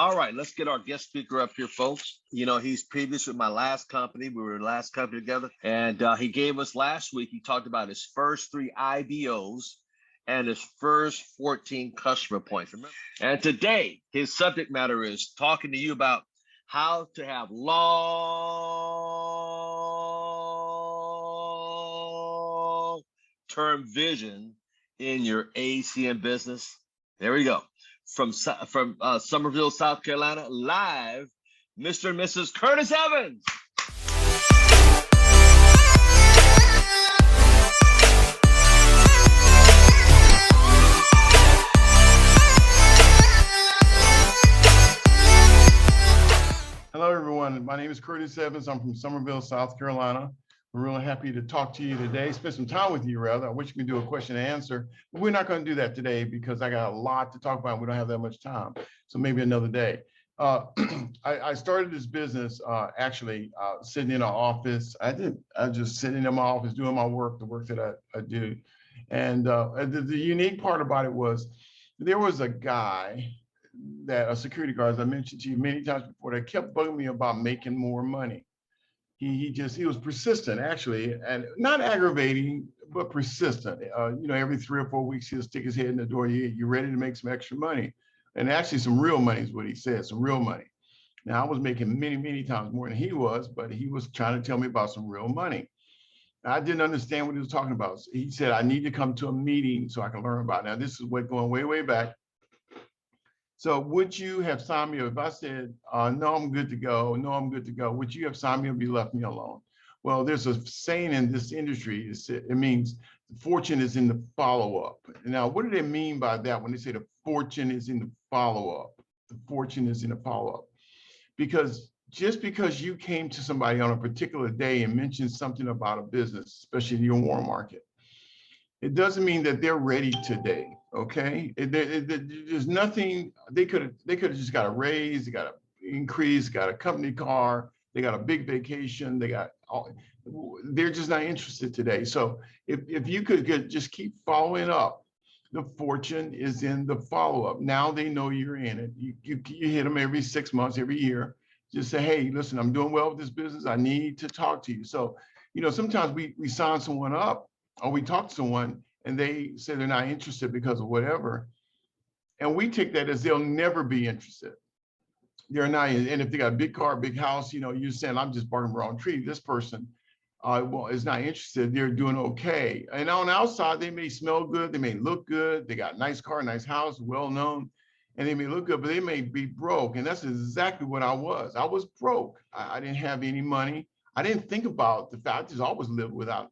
All right, let's get our guest speaker up here, folks. He's previous with my last company. We were in the last company together. And he gave us last week, he talked about his first 3 IBOs and his first 14 customer points. Remember? And today, his subject matter is talking to you about how to have long-term vision in your ACM business. There we go. From Summerville, South Carolina, live, Mr. and Mrs. Curtis Evans. Hello, everyone. My name is Curtis Evans. I'm from Summerville, South Carolina. We're really happy to talk to you today, spend some time with you, rather. I wish we could do a question and answer, but we're not going to do that today because I got a lot to talk about and we don't have that much time. So maybe another day. I started this business sitting in an office. I just sitting in my office doing my work, the work that I do. And the unique part about it was there was a guy, a security guard, as I mentioned to you many times before, that kept bugging me about making more money. He was persistent, actually, and not aggravating, but persistent. Every 3 or 4 weeks, he'll stick his head in the door. You ready to make some extra money? And actually, some real money is what he said, some real money. Now, I was making many, many times more than he was, but he was trying to tell me about some real money. I didn't understand what he was talking about. He said, I need to come to a meeting so I can learn about it. Now, this is going way, way back. So would you have signed me up if I said, no, I'm good to go. No, I'm good to go. Would you have signed me up if you left me alone? Well, there's a saying in this industry. It means the fortune is in the follow-up. Now, what do they mean by that when they say the fortune is in the follow-up? The fortune is in the follow-up. Because just because you came to somebody on a particular day and mentioned something about a business, especially in your warm market, it doesn't mean that they're ready today. Okay, there's nothing they could have just got a raise, they got an increase, got a company car, they got a big vacation, they're just not interested today. So if you could just keep following up, the fortune is in the follow-up. Now they know you're in it. You hit them every 6 months, every year. Just say, hey, listen, I'm doing well with this business. I need to talk to you. So, sometimes we sign someone up or we talk to someone and they say they're not interested because of whatever. And we take that as they'll never be interested. They're not, and if they got a big car, big house, you're saying, I'm just barking the wrong tree. This person is not interested. They're doing okay. And on the outside, they may smell good. They may look good. They got a nice car, nice house, well-known, and they may look good, but they may be broke. And that's exactly what I was. I was broke. I didn't have any money. I didn't think about the fact I just always lived without,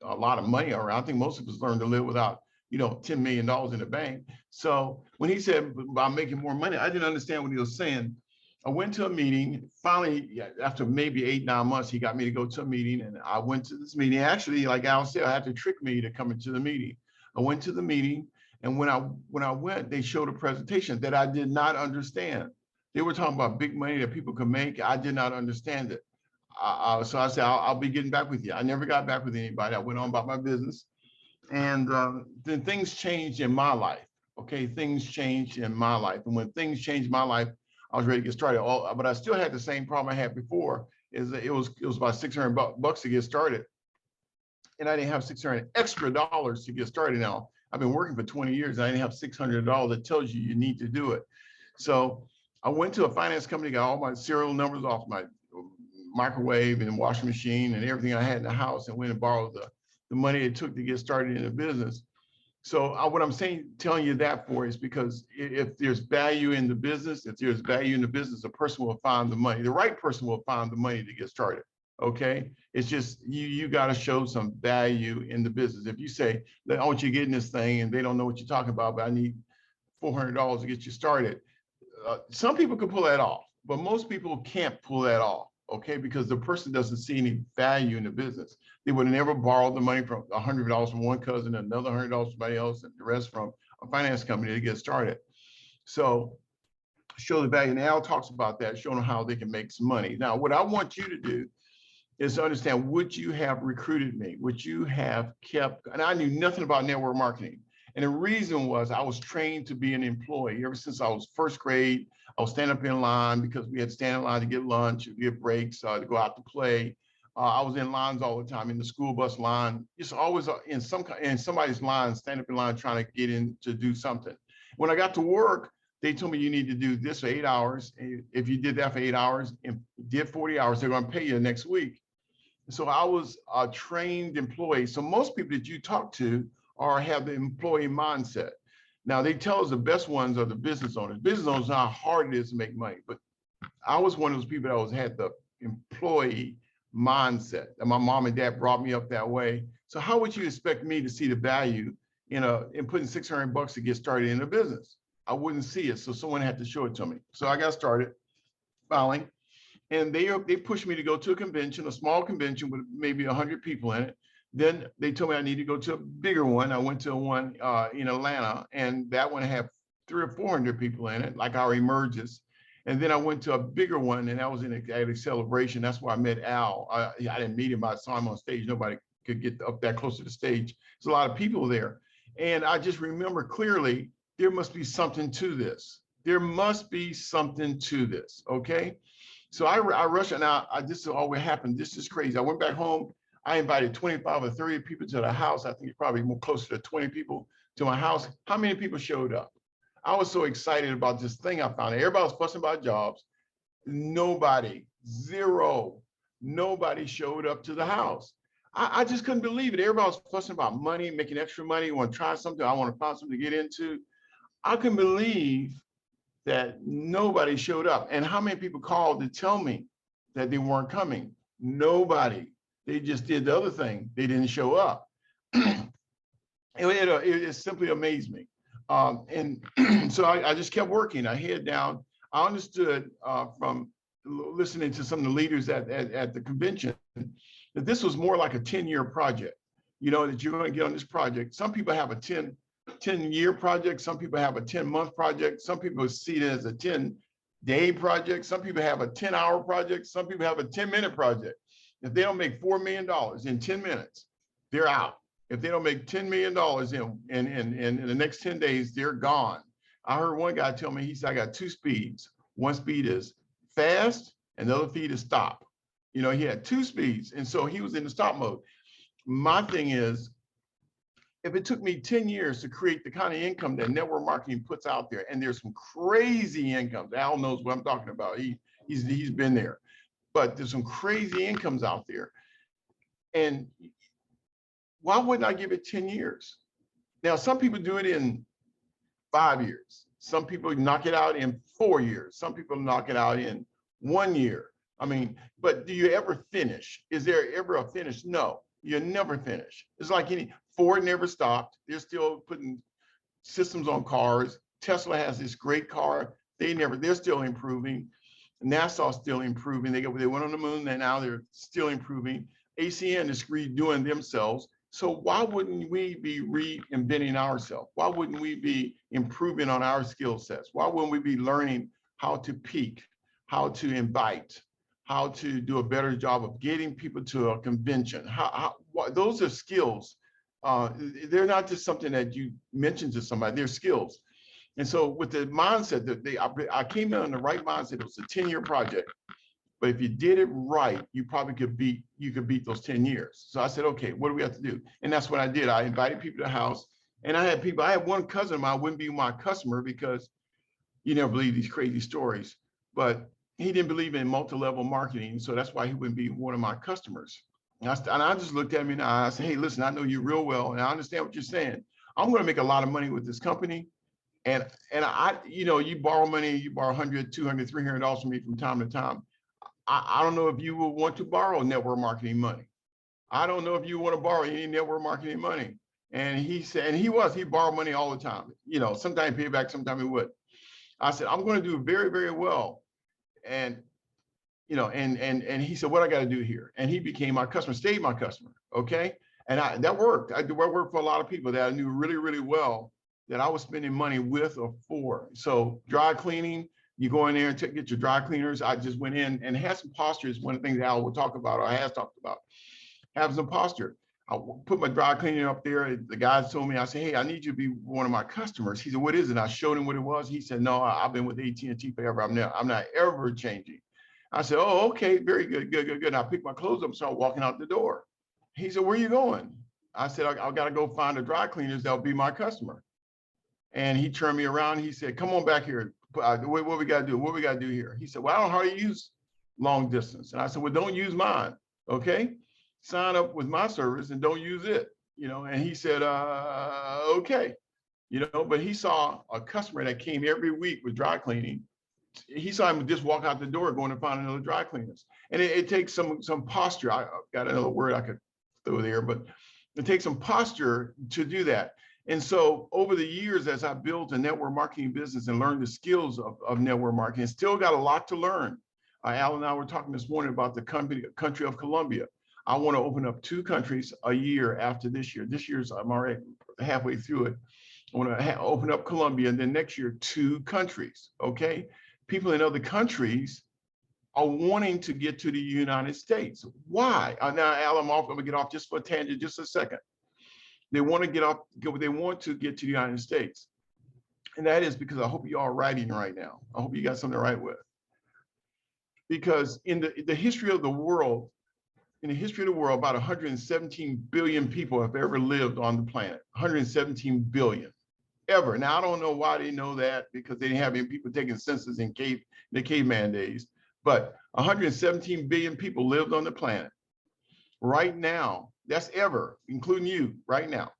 a lot of money around. I think most of us learn to live without, $10 million in the bank. So when he said about making more money, I didn't understand what he was saying. I went to a meeting. Finally, after maybe 8, 9 months, he got me to go to a meeting, and I went to this meeting. Actually, like Al said, I had to trick me to come into the meeting. I went to the meeting, and when I went, they showed a presentation that I did not understand. They were talking about big money that people could make. I did not understand it. So I said, I'll be getting back with you. I never got back with anybody. I went on about my business. And then things changed in my life. Okay, things changed in my life. And when things changed in my life, I was ready to get started. But I still had the same problem I had before, is that it was about $600 to get started. And I didn't have $600 extra dollars to get started. Now, I've been working for 20 years and I didn't have $600 that tells you need to do it. So I went to a finance company, got all my serial numbers off my microwave and washing machine and everything I had in the house, and went and borrowed the money it took to get started in the business. So what I'm telling you that for is because if there's value in the business, a person will find the money. The right person will find the money to get started. Okay, it's just you got to show some value in the business. If you say, I want you to get in this thing, and they don't know what you're talking about, but I need $400 to get you started. Some people can pull that off, but most people can't pull that off. Okay, because the person doesn't see any value in the business. They would have never borrowed the money from $100 from one cousin, another $100 from somebody else, and the rest from a finance company to get started. So show the value. And Al talks about that, showing them how they can make some money. Now, what I want you to do is to understand, would you have recruited me? Would you have kept, and I knew nothing about network marketing. And the reason was I was trained to be an employee. Ever since I was first grade, I was stand up in line because we had to stand in line to get lunch, to get breaks, to go out to play. I was in lines all the time, in the school bus line, just always in somebody's line, stand up in line trying to get in to do something. When I got to work, they told me you need to do this for 8 hours. If you did that for 8 hours and did 40 hours, they're going to pay you next week. So I was a trained employee. So most people that you talk to have the employee mindset. Now they tell us the best ones are the business owners. Business owners know how hard it is to make money, but I was one of those people that had the employee mindset. And my mom and dad brought me up that way. So how would you expect me to see the value in putting $600 to get started in a business? I wouldn't see it. So someone had to show it to me. So I got started filing, and they pushed me to go to a convention, a small convention with maybe 100 people in it. Then they told me I need to go to a bigger one. I went to one in Atlanta, and that one had 300 or 400 people in it, like our Emerges. And then I went to a bigger one, and that was at a celebration. That's where I met Al. I didn't meet him. I saw him on stage. Nobody could get up that close to the stage. There's a lot of people there. And I just remember clearly, there must be something to this. There must be something to this, okay? So I rushed, and this is all what happened. This is crazy. I went back home. I invited 25 or 30 people to the house. I think it's probably more closer to 20 people to my house. How many people showed up? I was so excited about this thing I found. Everybody was fussing about jobs. Nobody, zero, nobody showed up to the house. I just couldn't believe it. Everybody was fussing about money, making extra money, want to try something. I want to find something to get into. I couldn't believe that nobody showed up. And how many people called to tell me that they weren't coming? Nobody. They just did the other thing. They didn't show up. It simply amazed me. And so I just kept working. I head down. I understood from listening to some of the leaders at the convention that this was more like a 10-year project. You know, that you're going to get on this project. Some people have a 10-year project. Some people have a 10-month project. Some people see it as a 10-day project. Some people have a 10-hour project. Some people have a 10-minute project. If they don't make $4 million in 10 minutes, they're out. If they don't make $10 million in the next 10 days, they're gone. I heard one guy tell me, he said, I got two speeds. One speed is fast, and the other speed is stop. You know, he had two speeds. And so he was in the stop mode. My thing is, if it took me 10 years to create the kind of income that network marketing puts out there, and there's some crazy incomes, Al knows what I'm talking about. He's been there, but there's some crazy incomes out there. And why wouldn't I give it 10 years? Now, some people do it in 5 years. Some people knock it out in 4 years. Some people knock it out in 1 year. I mean, but do you ever finish? Is there ever a finish? No, you never finish. It's like Ford never stopped. They're still putting systems on cars. Tesla has this great car. They're still improving. NASA's still improving. They went on the moon, and now they're still improving. ACN is redoing themselves. So why wouldn't we be reinventing ourselves? Why wouldn't we be improving on our skill sets? Why wouldn't we be learning how to peak, how to invite, how to do a better job of getting people to a convention? Those are skills. They're not just something that you mention to somebody, they're skills. And so with the mindset that I came in on the right mindset, it was a 10-year project. But if you did it right, you probably could beat those 10 years. So I said, okay, what do we have to do? And that's what I did. I invited people to the house, and I had one cousin of mine wouldn't be my customer because you never believe these crazy stories, but he didn't believe in multi-level marketing. So that's why he wouldn't be one of my customers. And I just looked at him and I said, hey, listen, I know you real well, and I understand what you're saying. I'm going to make a lot of money with this company. And you borrow money, you borrow $100, $200, $300 from me from time to time. I don't know if you will want to borrow network marketing money. I don't know if you want to borrow any network marketing money. And he said, and he borrowed money all the time. Sometimes he paid back, sometimes he would. I said, I'm going to do very, very well. And, and he said, what I got to do here? And he became my customer, stayed my customer. Okay. And that worked. I worked for a lot of people that I knew really, really well that I was spending money with or for. So dry cleaning, you go in there and get your dry cleaners. I just went in and had some posture is one of the things that Al will talk about or has talked about. Have some posture. put my dry cleaning up there. The guys told me, I said, hey, I need you to be one of my customers. He said, what is it? I showed him what it was. He said, no, I've been with AT&T forever. I'm not ever changing. I said, oh, okay, very good, good. And I picked my clothes up and started walking out the door. He said, where are you going? I said, I got to go find the dry cleaners that'll be my customer. And he turned me around. He said, come on back here. What we got to do? What we got to do here? He said, well, I don't hardly use long distance. And I said, well, don't use mine. Okay. Sign up with my service and don't use it. And he said, okay. But he saw a customer that came every week with dry cleaning. He saw him just walk out the door going to find another dry cleaners. And it takes some posture. I got another word I could throw there, but it takes some posture to do that. And so over the years, as I built a network marketing business and learned the skills of network marketing, still got a lot to learn. Al and I were talking this morning about the country of Colombia. I want to open up 2 countries a year after this year. This year's, I'm already halfway through it. I want to open up Colombia, and then next year, 2 countries, okay? People in other countries are wanting to get to the United States. Why? Now, Al, I'm going to get off just for a tangent, just a second. They want to get to the United States. And that is because I hope you all are writing right now. I hope you got something to write with. Because in the history of the world, about 117 billion people have ever lived on the planet. 117 billion ever. Now, I don't know why they know that, because they didn't have any people taking census in the caveman days. But 117 billion people lived on the planet. Right now, that's ever, including you, right now.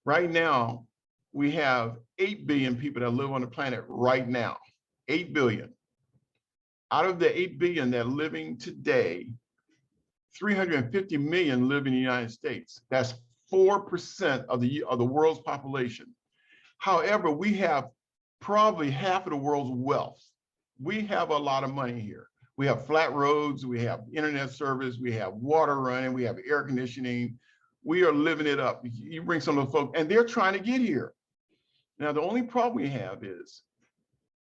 Right now, we have 8 billion people that live on the planet right now. 8 billion. Out of the 8 billion that are living today, 350 million live in the United States. That's 4% of the world's population. However, we have probably half of the world's wealth. We have a lot of money here. We have flat roads, we have internet service, we have water running, we have air conditioning. We are living it up. You bring some of those folks, and they're trying to get here. Now, the only problem we have is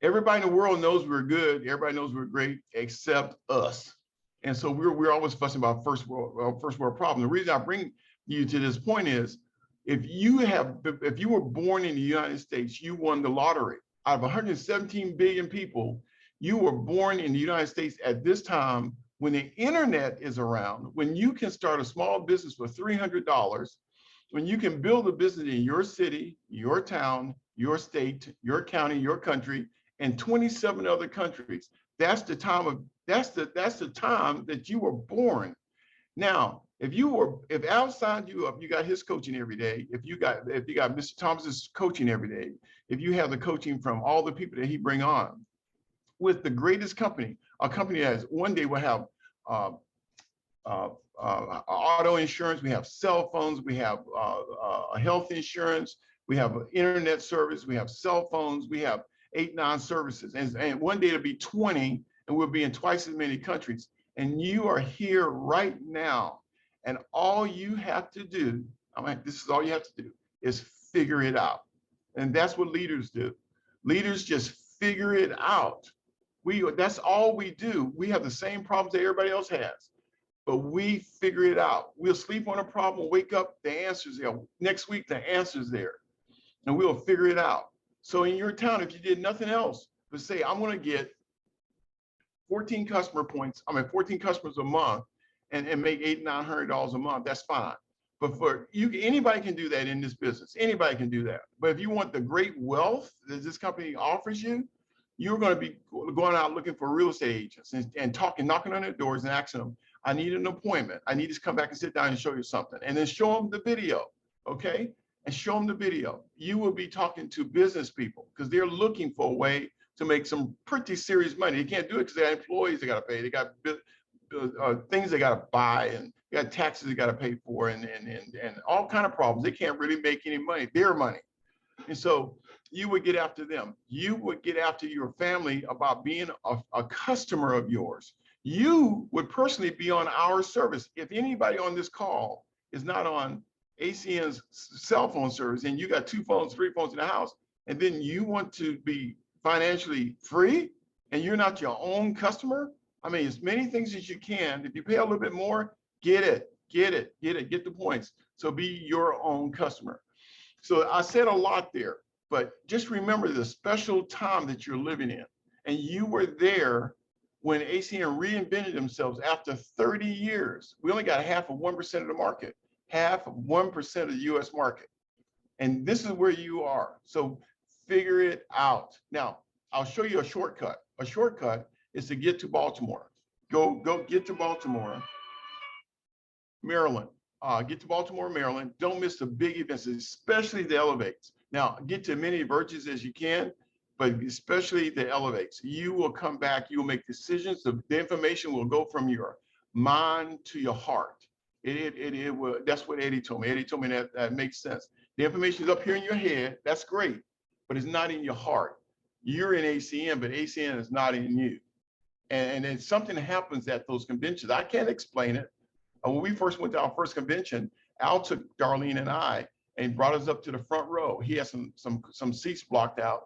everybody in the world knows we're good, everybody knows we're great, except us. And so we're always fussing about first world problem. The reason I bring you to this point is, if you were born in the United States, you won the lottery. Out of 117 billion people, you were born in the United States at this time when the internet is around, when you can start a small business for $300, when you can build a business in your city, your town, your state, your county, your country, and 27 other countries. That's the time that you were born. Now, if Al signed you up, you got his coaching every day. If you got Mr. Thomas's coaching every day, if you have the coaching from all the people that he bring on, with the greatest company, a company that one day will have auto insurance, we have cell phones, we have health insurance, we have internet service, we have cell phones, we have 8, 9 services, and one day it'll be 20, and we'll be in twice as many countries. And you are here right now, and all you have to do, this is all you have to do, is figure it out. And that's what leaders do. Leaders just figure it out. That's all we do. We have the same problems that everybody else has, but we figure it out. We'll sleep on a problem, wake up, the answer's there. Next week, the answer's there, and we'll figure it out. So in your town, if you did nothing else but say, I'm going to get 14 customer points, 14 customers a month, and make $800, $900 a month, that's fine. But for you, anybody can do that in this business. Anybody can do that. But if you want the great wealth that this company offers you, you're going to be going out looking for real estate agents and knocking on their doors and asking them, I need an appointment. I need to come back and sit down and show you something. And then show them the video, okay? And show them the video. You will be talking to business people because they're looking for a way to make some pretty serious money. They can't do it because they have employees they got to pay. They got things they got to buy, and they got taxes they got to pay for, and all kind of problems. They can't really make any money, their money. And so you would get after them. You would get after your family about being a customer of yours. You would personally be on our service. If anybody on this call is not on ACN's cell phone service, and you got 2 phones, 3 phones in the house, and then you want to be financially free and you're not your own customer, as many things as you can. If you pay a little bit more, get the points. So be your own customer. So I said a lot there, but just remember the special time that you're living in. And you were there when ACN reinvented themselves after 30 years. We only got half of 1% of the market, half of 1% of the US market. And this is where you are. So figure it out. Now, I'll show you a shortcut. A shortcut is to get to Baltimore. Go get to Baltimore, Maryland. Get to Baltimore, Maryland. Don't miss the big events, especially the elevates. Now, get to as many virtues as you can, but especially the elevates. You will come back, you will make decisions. The information will go from your mind to your heart. It will, that's what Eddie told me. Eddie told me that makes sense. The information is up here in your head, that's great, but it's not in your heart. You're in ACN, but ACN is not in you. And then something happens at those conventions. I can't explain it. When we first went to our first convention, Al took Darlene and I and brought us up to the front row. He had some seats blocked out,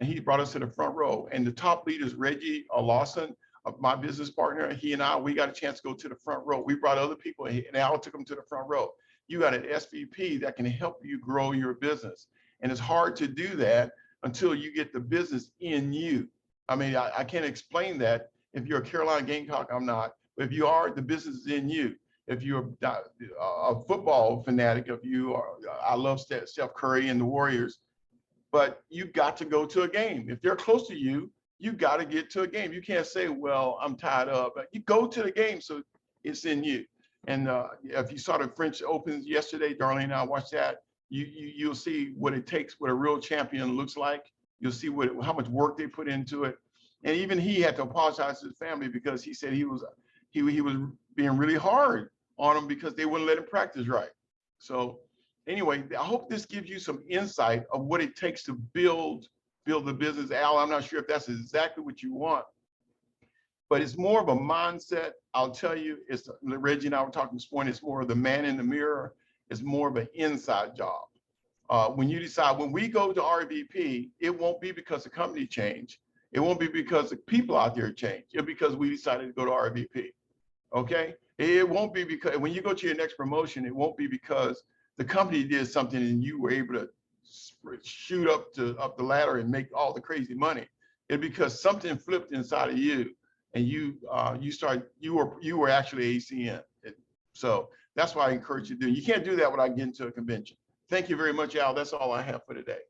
and he brought us to the front row. And the top leaders, Reggie Lawson, my business partner, he and I, we got a chance to go to the front row. We brought other people, and Al took them to the front row. You got an SVP that can help you grow your business. And it's hard to do that until you get the business in you. I mean, I can't explain that. If you're a Carolina Gamecock, I'm not. But if you are, the business is in you. If you're a football fanatic, if you are, I love Steph Curry and the Warriors, but you got to go to a game. If they're close to you, you got to get to a game. You can't say, well, I'm tied up. You go to the game, so it's in you. And if you saw the French Opens yesterday, Darlene and I watched that, you'll see what it takes, what a real champion looks like. You'll see how much work they put into it. And even he had to apologize to his family because he said he was being really hard on them because they wouldn't let him practice right. So anyway, I hope this gives you some insight of what it takes to build the business. Al, I'm not sure if that's exactly what you want, but it's more of a mindset. I'll tell you, it's Reggie and I were talking this morning, it's more of the man in the mirror. It's more of an inside job. When you decide, when we go to RVP, it won't be because the company changed. It won't be because the people out there changed. It's because we decided to go to RVP, okay? It won't be because, when you go to your next promotion, it won't be because the company did something and you were able to shoot up the ladder and make all the crazy money. It's because something flipped inside of you and you were actually ACN. So that's why I encourage you to do. You can't do that without getting to a convention. Thank you very much, Al. That's all I have for today.